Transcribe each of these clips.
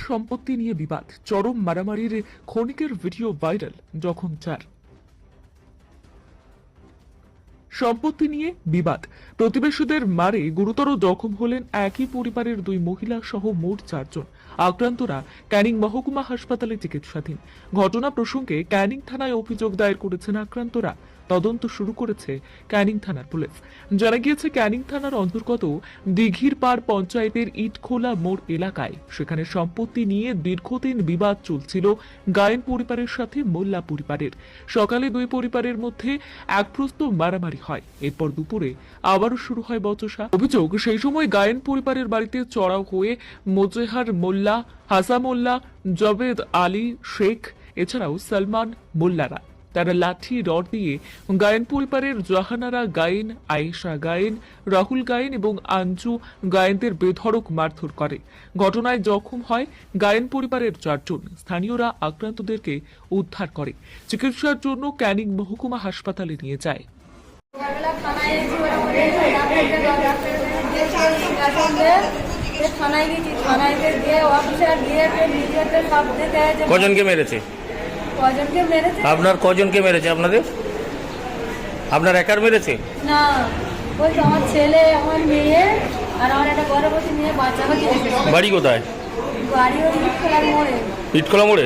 সম্পত্তি নিয়ে বিবাদ, চরম মারামারির ক্ষণিকের ভিডিও ভাইরাল। যখন চার সম্পত্তি নিয়ে বিবাদ, প্রতিবেশীদের মারে গুরুতর জখম হলেন একই পরিবারের দুই মহিলা সহ মোট 4 জন। আক্রান্তরা ক্যানিং মহকুমা হাসপাতালে চিকিৎসাধীন। ঘটনা প্রসঙ্গে ক্যানিং থানায় অভিযোগ দায়ের করেছেন আক্রান্তরা। তদন্ত শুরু করেছে ক্যানিং থানার পুলিশ। জানা গিয়েছে, ক্যানিং থানার অন্তর্গত দিঘির পাড় পঞ্চায়েতের ইটখোলা মোড় এলাকায় সেখানে সম্পত্তি নিয়ে দীর্ঘদিন বিবাদ চলছিল গায়েন পরিবারের সাথে মোল্লা পরিবারের। সকালে দুই পরিবারের মধ্যে একপ্রস্ত মারামারি হয়। এরপর দুপুরে আবারও শুরু হয় বচসা। অভিযোগ, সেই সময় গায়েন পরিবারের বাড়িতে চড়াও হয়ে মোজেহার মোল্লা, হাসা মোল্লা, জবেদ আলী শেখ এছাড়াও সালমান মোল্লারা। তারা লাঠি রড দিয়ে গায়েন পরিবারের জাহানারা গায়েন, আয়েশা গায়েন, রাহুল গায়েন এবং আঞ্জু গায়েনদের বেধড়ক মারধর করে। ঘটনায় জখম হয় গায়েন পরিবারের 4 জন। স্থানীয়রা আক্রান্তদেরকে উদ্ধার করে চিকিৎসার জন্য ক্যানিং মহকুমা হাসপাতালে নিয়ে যায়। কজনকে মেরেছে? আপনার কজনকে মেরেছে? আপনার একার মেরেছে? না, ওই তো আমার ছেলে, আমার মেয়ে আর আমার একটা গর্ভবতী মেয়ে বাচ্চাকে দিয়েছে। বাড়ি কোথায়? বাড়ি ওই ইটখোলার মোড়ে। ইটখোলা মোড়ে?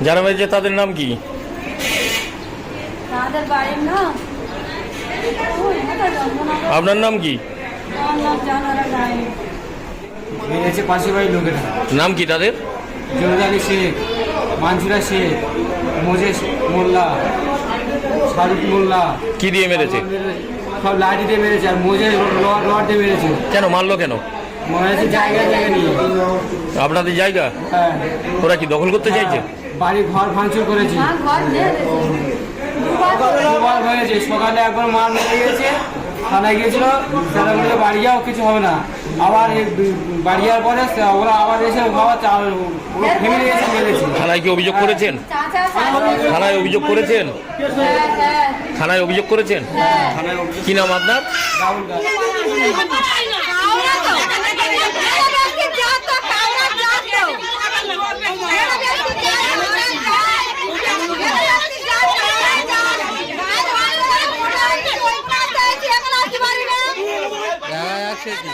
যারা মেরেছে তাদের নাম কি? তাদের বাড়ির নাম আপনার নাম কি? আমার নাম জানারা গায়েন। মেরেছে পাশে বাড়ির লোকেরা। নাম কি তাদের? জবেদ আলী শেখ, মানসুরা শেখ, মোজেস মোল্লা, শারুখ মোল্লা। কি দিয়ে মেরেছে? সব লাঠি দিয়ে মেরেছে আর মোজেস রড দিয়ে মেরেছে। কেন মারলো? কেন মেরেছে? জায়গা নিয়ে। আপনাদের জায়গা? হ্যাঁ। ওরা কি দখল করতে চাইছে? বাড়ি ঘর ভাঙচুর করেছে। না, ঘর নেই। দুবার হয়েছে। সকালে একবার মার মেরে গেছে, থানায় গিয়েছিল, তারা বলে বাড়ি যাও, কিছু হবে না। আবার বাড়ি যাওয়ার পরে ওরা আবার এসে বাবা ফ্যামিলি এসে মেরেছে। থানায় কি অভিযোগ করেছেন? থানায় অভিযোগ করেছেন? থানায় অভিযোগ করেছেন? কি নাম আপনার? রাহুল গায়েন। আছে কি